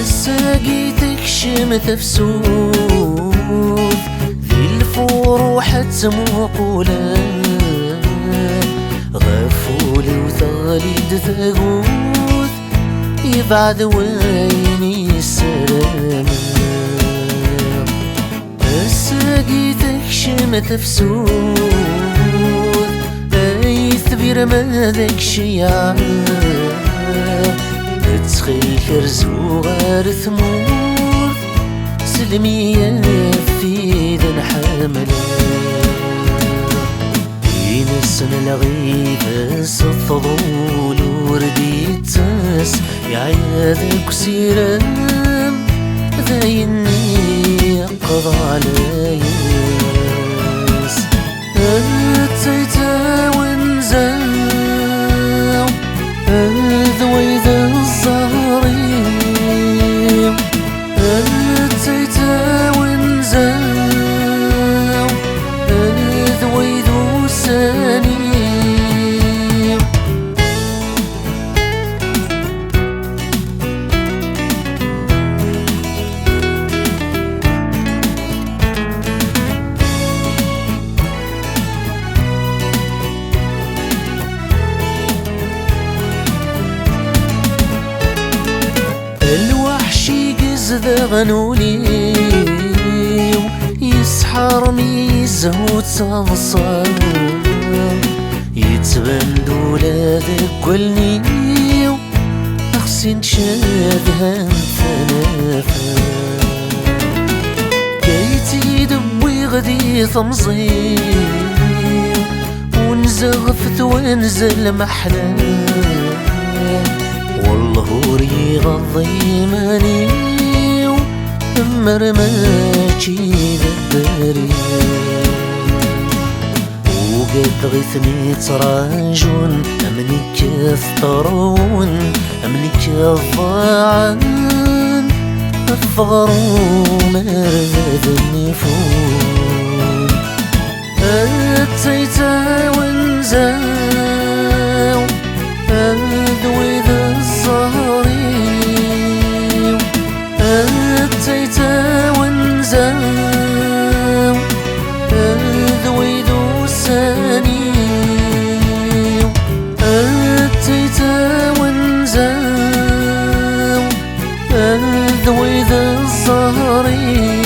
الساقيتك شمت فسوث ذي الفروح تموقولا غفولي وثغليد ثغوث يبعد ويني السلام الساقيتك شمت فسوث اي ثبير ما ذاك شيعة تسخي كرزو غار ثموث سلمية في ذن حملة بين السنة الغيبة الفضول ورديتاس يعياذك سيرام ذايني قضى علياس أتيتا ونزاو ذويذا الظهرين أتيتا ونزاو ذويذو سانيم الوحشي قزذ غنولي يسحر ميزه وتصفصر يتبند ولادك قلني أخسن شادها ثلاثة كي تدبي غدي ثمصي ونزغفت ونزل محلى والله ريغضي ماني مرماكي ذبري وقد غثني تراجون أمنك الثرون أمنك الضاعن الثغر مرذ النفون أتيتا ونزاو أذوي ذا الظهرين أتيتا ونزاو أذوي ذو سانيو أتيتا ونزاو أذوي ذا الظهرين أتيتا ونزاو أذوي ذو سانيو أتيتا ونزاو أذوي ذا الظهرين أتيتا ونزاو أذوي ذو سانيو أتيتا ونزاو أذوي ذا الظهرين أتيتا ونزاو أذوي ذو سانيو أتيتا ونزاو أذوي ذو سانيو